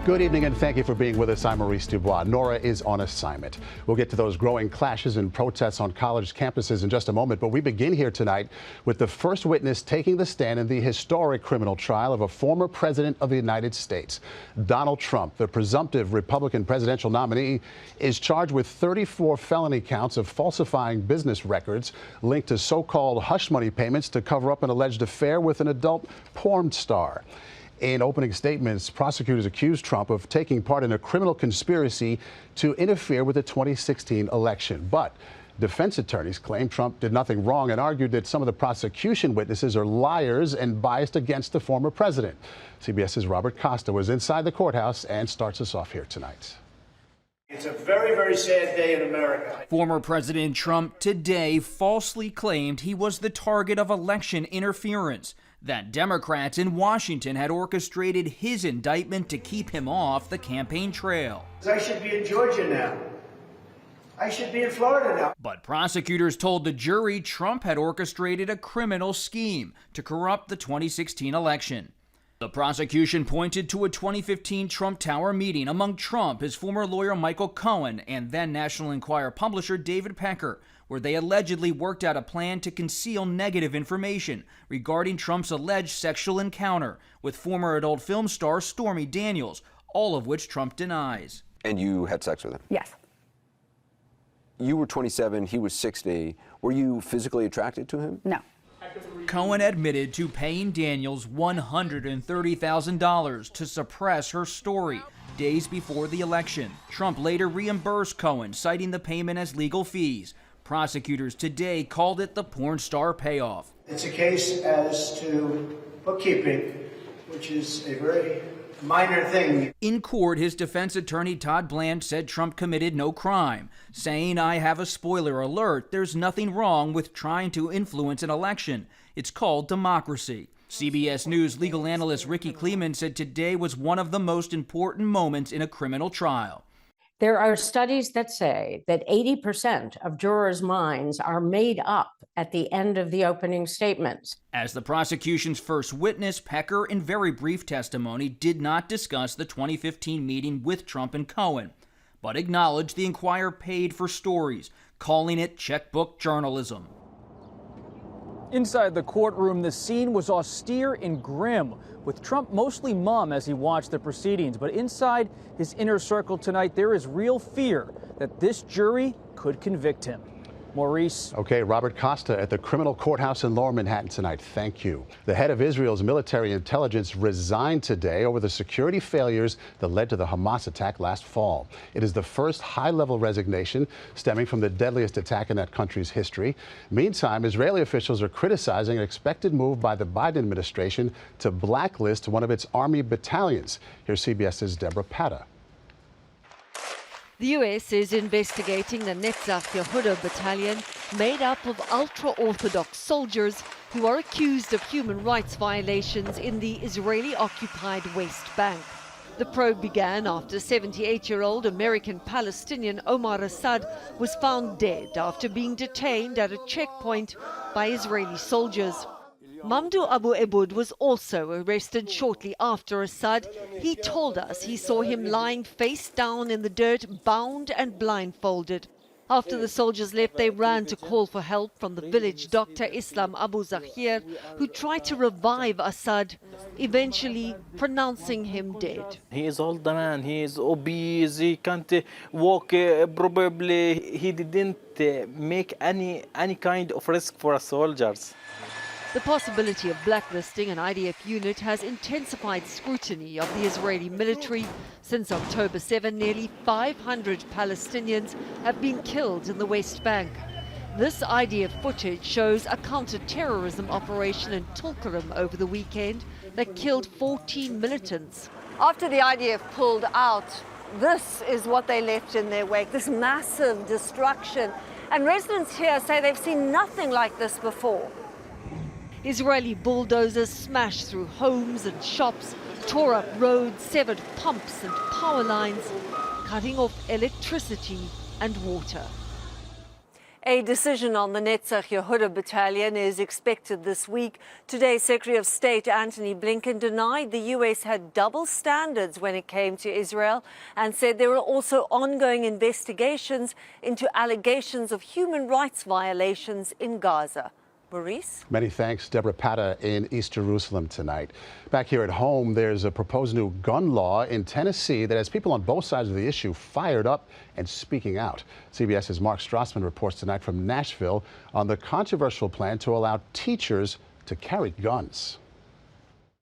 Good evening and thank you for being with us. I'm Maurice Dubois. Nora is on assignment. We'll get to those growing clashes and protests on college campuses in just a moment, but we begin here tonight with the first witness taking the stand in the historic criminal trial of a former president of the United States. Donald Trump, the presumptive Republican presidential nominee, is charged with 34 felony counts of falsifying business records linked to so-called hush money payments to cover up an alleged affair with an adult porn star. In opening statements, prosecutors accused Trump of taking part in a criminal conspiracy to interfere with the 2016 election. But defense attorneys claim Trump did nothing wrong and argued that some of the prosecution witnesses are liars and biased against the former president. CBS's Robert Costa was inside the courthouse and starts us off here tonight. It's a very, very sad day in America. Former President Trump today falsely claimed he was the target of election interference, that Democrats in Washington had orchestrated his indictment to keep him off the campaign trail. I should be in Georgia now. I should be in Florida now. But prosecutors told the jury Trump had orchestrated a criminal scheme to corrupt the 2016 election. The prosecution pointed to a 2015 Trump Tower meeting among Trump, his former lawyer Michael Cohen, and then National Enquirer publisher David Pecker, where they allegedly worked out a plan to conceal negative information regarding Trump's alleged sexual encounter with former adult film star Stormy Daniels, all of which Trump denies. And you had sex with him? Yes. You were 27, he was 60. Were you physically attracted to him? No. Cohen admitted to paying Daniels $130,000 to suppress her story days before the election. Trump later reimbursed Cohen, citing the payment as legal fees. Prosecutors today called it the porn star payoff. It's a case as to bookkeeping, which is a very minor thing. In court, his defense attorney Todd Bland said Trump committed no crime, saying, "I have a spoiler alert. There's nothing wrong with trying to influence an election. It's called democracy." CBS News legal analyst Ricky Kleeman said today was one of the most important moments in a criminal trial. There are studies that say that 80% of jurors' minds are made up at the end of the opening statements. As the prosecution's first witness, Pecker, in very brief testimony, did not discuss the 2015 meeting with Trump and Cohen, but acknowledged the Enquirer paid for stories, calling it checkbook journalism. Inside the courtroom, the scene was austere and grim, with Trump mostly mum as he watched the proceedings. But inside his inner circle tonight, there is real fear that this jury could convict him. Maurice. Okay, Robert Costa at the criminal courthouse in Lower Manhattan tonight. Thank you. The head of Israel's military intelligence resigned today over the security failures that led to the Hamas attack last fall. It is the first high-level resignation stemming from the deadliest attack in that country's history. Meantime, Israeli officials are criticizing an expected move by the Biden administration to blacklist one of its army battalions. Here's CBS's Deborah Patta. The U.S. is investigating the Netzach Yehuda battalion, made up of ultra-Orthodox soldiers who are accused of human rights violations in the Israeli-occupied West Bank. The probe began after 78-year-old American-Palestinian Omar Assad was found dead after being detained at a checkpoint by Israeli soldiers. Mamdou Abu Ebud was also arrested shortly after Assad. He told us he saw him lying face down in the dirt, bound and blindfolded. After the soldiers left, they ran to call for help from the village doctor Islam Abu Zahir, who tried to revive Assad, eventually pronouncing him dead. He is old man, he is obese, he can't walk probably. He didn't make any kind of risk for us soldiers. The possibility of blacklisting an IDF unit has intensified scrutiny of the Israeli military. Since October 7, nearly 500 Palestinians have been killed in the West Bank. This IDF footage shows a counter-terrorism operation in Tulkarem over the weekend that killed 14 militants. After the IDF pulled out, this is what they left in their wake, this massive destruction. And residents here say they've seen nothing like this before. Israeli bulldozers smashed through homes and shops, tore up roads, severed pumps and power lines, cutting off electricity and water. A decision on the Netzach Yehuda battalion is expected this week. Today, Secretary of State Antony Blinken denied the U.S. had double standards when it came to Israel and said there are also ongoing investigations into allegations of human rights violations in Gaza. Maurice? Many thanks, Deborah Patta in East Jerusalem tonight. Back here at home, there's a proposed new gun law in Tennessee that has people on both sides of the issue fired up and speaking out. CBS's Mark Strassman reports tonight from Nashville on the controversial plan to allow teachers to carry guns.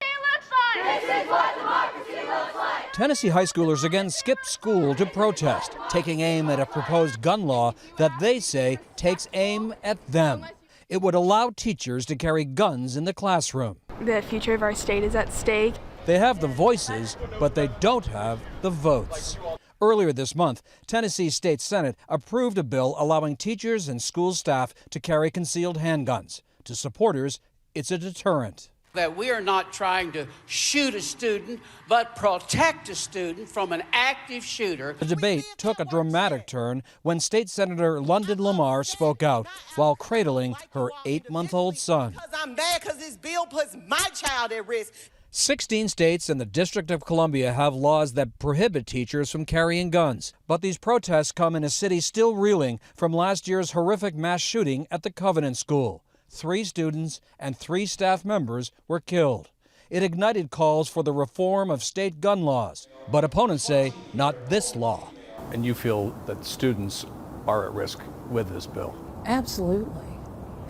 This is what democracy looks like. Tennessee high schoolers again skipped school to protest, taking aim at a proposed gun law that they say takes aim at them. It would allow teachers to carry guns in the classroom. The future of our state is at stake. They have the voices, but they don't have the votes. Earlier this month, Tennessee State Senate approved a bill allowing teachers and school staff to carry concealed handguns. To supporters, it's a deterrent. That we are not trying to shoot a student, but protect a student from an active shooter. The debate took a dramatic turn when State Senator London Lamar spoke out while cradling her 8-month-old son. I'm mad because this bill puts my child at risk. 16 states and the District of Columbia have laws that prohibit teachers from carrying guns. But these protests come in a city still reeling from last year's horrific mass shooting at the Covenant School. 3 students and 3 staff members were killed. It ignited calls for the reform of state gun laws. But opponents say not this law. And you feel that students are at risk with this bill? Absolutely.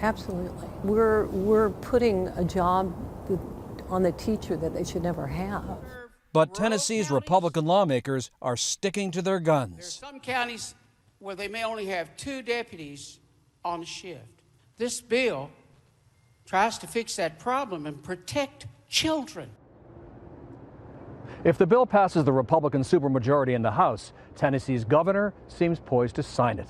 Absolutely. We're putting a job on the teacher that they should never have. But Tennessee's Republican lawmakers are sticking to their guns. There are some counties where they may only have 2 deputies on shift. This bill tries to fix that problem and protect children. If the bill passes the Republican supermajority in the House, Tennessee's governor seems poised to sign it.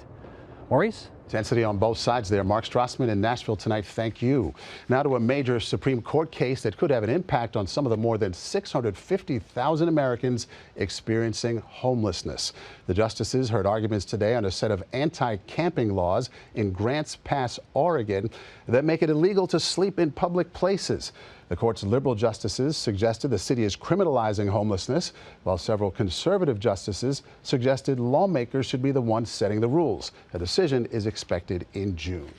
Maurice? Intensity on both sides there. Mark Strassman in Nashville tonight, thank you. Now to a major Supreme Court case that could have an impact on some of the more than 650,000 Americans experiencing homelessness. The justices heard arguments today on a set of anti-camping laws in Grants Pass, Oregon, that make it illegal to sleep in public places. The court's liberal justices suggested the city is criminalizing homelessness, while several conservative justices suggested lawmakers should be the ones setting the rules. A decision is expected in June.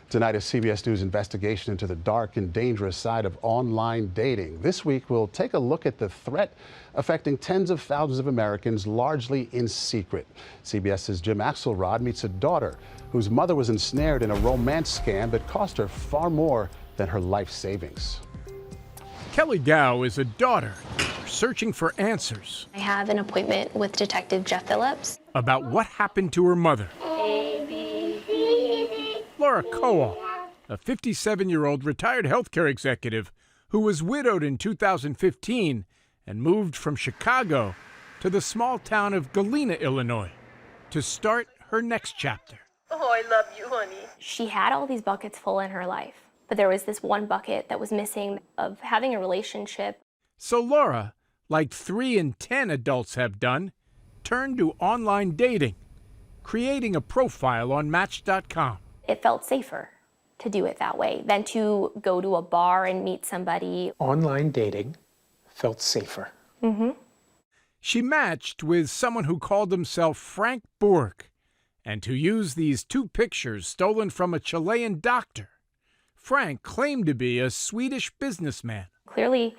Tonight, a CBS News investigation into the dark and dangerous side of online dating. This week, we'll take a look at the threat affecting tens of thousands of Americans, largely in secret. CBS's Jim Axelrod meets a daughter whose mother was ensnared in a romance scam that cost her far more than her life savings. Kelly Dow is a daughter searching for answers. I have an appointment with Detective Jeff Phillips About what happened to her mother. Laura Kowal, a 57-year-old retired healthcare executive who was widowed in 2015 and moved from Chicago to the small town of Galena, Illinois, to start her next chapter. Oh, I love you, honey. She had all these buckets full in her life, but there was this one bucket that was missing of having a relationship. So Laura, like 3 in 10 adults have done, turned to online dating, creating a profile on Match.com. It felt safer to do it that way than to go to a bar and meet somebody. Online dating felt safer. Mm-hmm. She matched with someone who called himself Frank Borg, and who used these 2 pictures stolen from a Chilean doctor. Frank claimed to be a Swedish businessman. Clearly,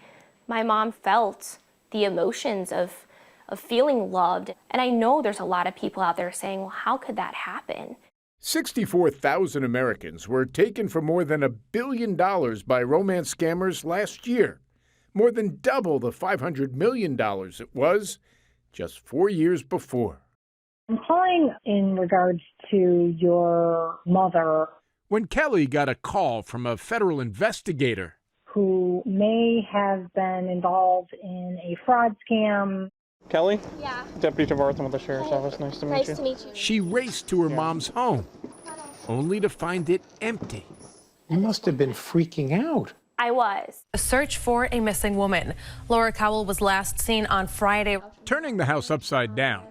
my mom felt the emotions of feeling loved. And I know there's a lot of people out there saying, well, how could that happen? 64,000 Americans were taken for more than $1 billion by romance scammers last year, more than double the $500 million it was just 4 years before. I'm calling in regards to your mother. When Kelly got a call from a federal investigator who may have been involved in a fraud scam. Kelly? Yeah. Deputy Tavarthan with the Sheriff's Office. Nice to meet you. Nice to meet you. She raced to her mom's home, only to find it empty. You must have been freaking out. I was. A search for a missing woman. Laura Cowell was last seen on Friday. Turning the house upside down,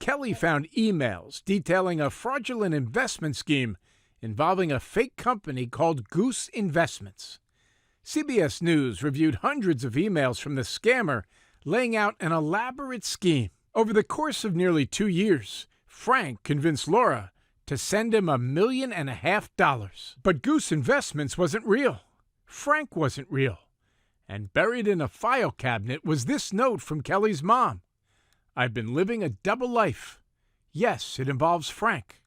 Kelly found emails detailing a fraudulent investment scheme involving a fake company called Goose Investments. CBS News reviewed hundreds of emails from the scammer, laying out an elaborate scheme. Over the course of nearly 2 years, Frank convinced Laura to send him $1.5 million. But Goose Investments wasn't real. Frank wasn't real. And buried in a file cabinet was this note from Kelly's mom. I've been living a double life. Yes, it involves Frank.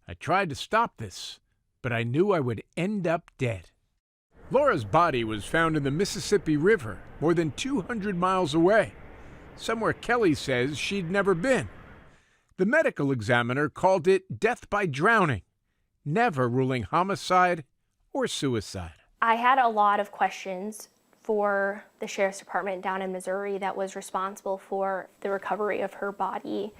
I tried to stop this, but I knew I would end up dead. Laura's body was found in the Mississippi River, more than 200 miles away, somewhere Kelly says she'd never been. The medical examiner called it death by drowning, never ruling homicide or suicide. I had a lot of questions for the sheriff's department down in Missouri that was responsible for the recovery of her body.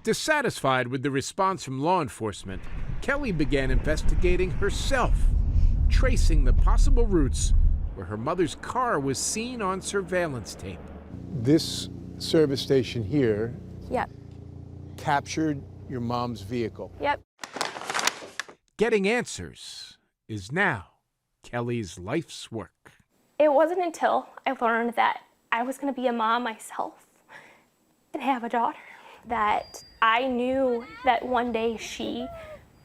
Dissatisfied with the response from law enforcement, Kelly began investigating herself, tracing the possible routes where her mother's car was seen on surveillance tape. This service station here Yep. captured your mom's vehicle. Yep. Getting answers is now Kelly's life's work. It wasn't until I learned that I was going to be a mom myself and have a daughter that I knew that one day she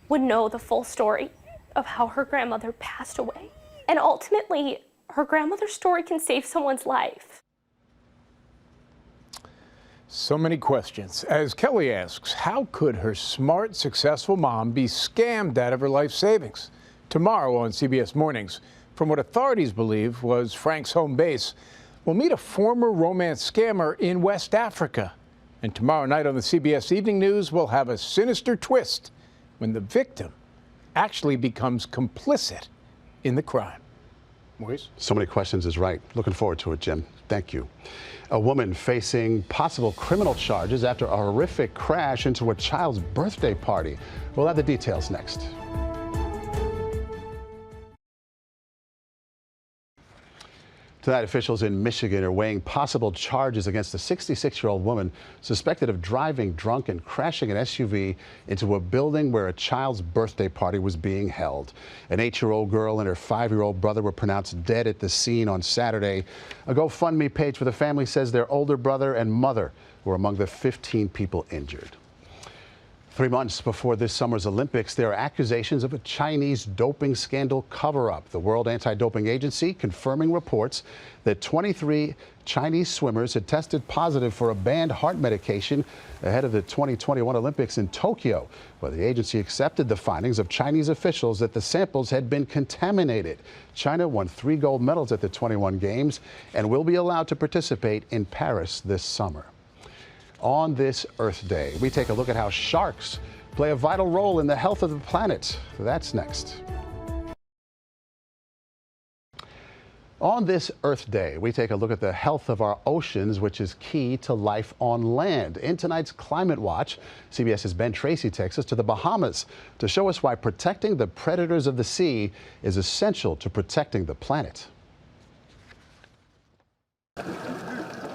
would know the full story of how her grandmother passed away. And ultimately, her grandmother's story can save someone's life. So many questions. As Kelly asks, how could her smart, successful mom be scammed out of her life savings? Tomorrow on CBS Mornings, from what authorities believe was Frank's home base, we'll meet a former romance scammer in West Africa. And tomorrow night on the CBS Evening News, we'll have a sinister twist when the victim actually becomes complicit in the crime. Maurice? So many questions is right. Looking forward to it, Jim. Thank you. A woman facing possible criminal charges after a horrific crash into a child's birthday party. We'll have the details next. Tonight, officials in Michigan are weighing possible charges against a 66-year-old woman suspected of driving drunk and crashing an SUV into a building where a child's birthday party was being held. An 8-year-old girl and her 5-year-old brother were pronounced dead at the scene on Saturday. A GoFundMe page for the family says their older brother and mother were among the 15 people injured. 3 months before this summer's Olympics, there are accusations of a Chinese doping scandal cover-up. The World Anti-Doping Agency confirming reports that 23 Chinese swimmers had tested positive for a banned heart medication ahead of the 2021 Olympics in Tokyo, where the agency accepted the findings of Chinese officials that the samples had been contaminated. China won 3 gold medals at the 21 Games and will be allowed to participate in Paris this summer. On this Earth Day, we take a look at how sharks play a vital role in the health of the planet. That's next. On this Earth Day, we take a look at the health of our oceans, which is key to life on land. In tonight's Climate Watch, CBS's Ben Tracy takes us to the Bahamas to show us why protecting the predators of the sea is essential to protecting the planet.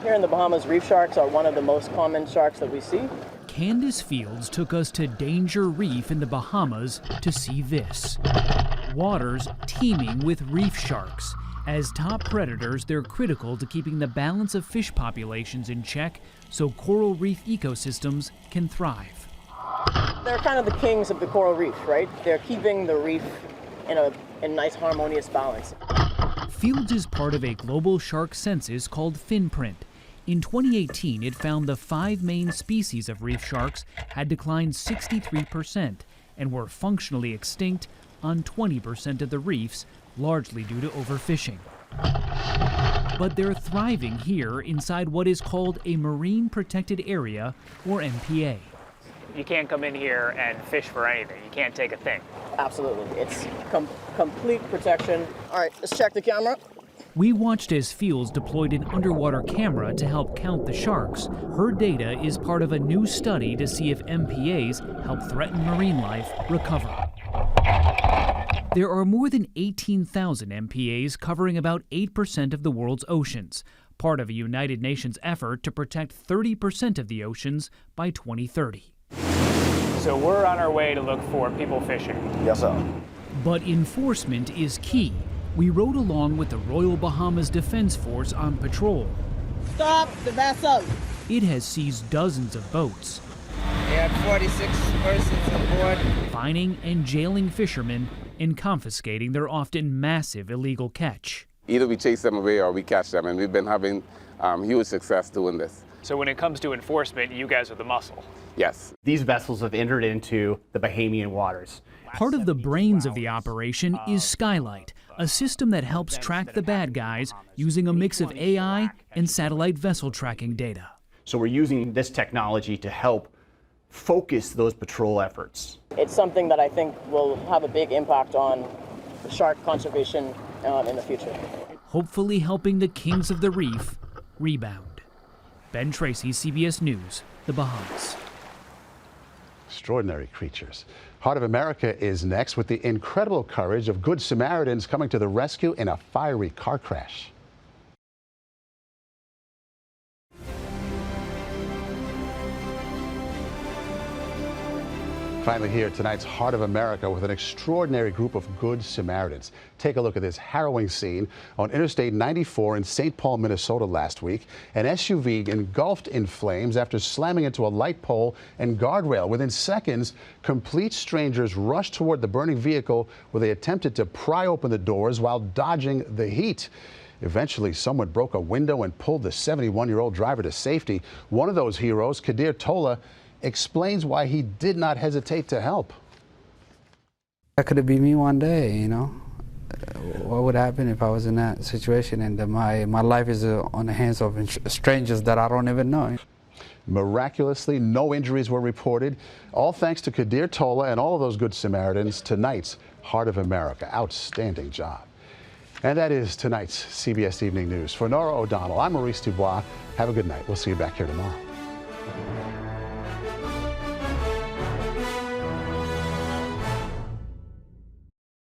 Here in the Bahamas, reef sharks are one of the most common sharks that we see. Candace Fields took us to Danger Reef in the Bahamas to see this. Waters teeming with reef sharks. As top predators, they're critical to keeping the balance of fish populations in check so coral reef ecosystems can thrive. They're kind of the kings of the coral reef, right? They're keeping the reef in a nice harmonious balance. Fields is part of a global shark census called FinPrint. In 2018, it found the 5 main species of reef sharks had declined 63% and were functionally extinct on 20% of the reefs, largely due to overfishing. But they're thriving here inside what is called a Marine Protected Area, or MPA. You can't come in here and fish for anything. You can't take a thing. Absolutely. It's complete protection. All right, let's check the camera. We watched as Fields deployed an underwater camera to help count the sharks. Her data is part of a new study to see if MPAs help threatened marine life recover. There are more than 18,000 MPAs covering about 8% of the world's oceans. part of a United Nations effort to protect 30% of the oceans by 2030. So we're on our way to look for people fishing. Yes, sir. But enforcement is key. We rode along with the Royal Bahamas Defense Force on patrol. Stop the vessel. It has seized dozens of boats. They had 46 persons on board. Fining and jailing fishermen and confiscating their often massive illegal catch. Either we chase them away or we catch them, and we've been having huge success doing this. So when it comes to enforcement, you guys are the muscle. Yes. These vessels have entered into the Bahamian waters. Part of the brains of the operation is Skylight, a system that helps track the bad guys using a mix of AI and satellite vessel tracking data. So we're using this technology to help focus those patrol efforts. It's something that I think will have a big impact on shark conservation in the future. Hopefully helping the kings of the reef rebound. Ben Tracy, CBS News, the Bahamas. Extraordinary creatures. Heart of America is next with the incredible courage of Good Samaritans coming to the rescue in a fiery car crash. Finally here, tonight's Heart of America with an extraordinary group of Good Samaritans. Take a look at this harrowing scene on Interstate 94 in St. Paul, Minnesota last week. An SUV engulfed in flames after slamming into a light pole and guardrail. Within seconds, complete strangers rushed toward the burning vehicle where they attempted to pry open the doors while dodging the heat. Eventually, someone broke a window and pulled the 71-year-old driver to safety. One of those heroes, Kadir Tola, explains why he did not hesitate to help. That could be me one day, you know. What would happen if I was in that situation and my life is on the hands of strangers that I don't even know? Miraculously, no injuries were reported. All thanks to Kadir Tola and all of those Good Samaritans. Tonight's Heart of America. Outstanding job. And that is tonight's CBS Evening News. For Nora O'Donnell, I'm Maurice Dubois. Have a good night. We'll see you back here tomorrow.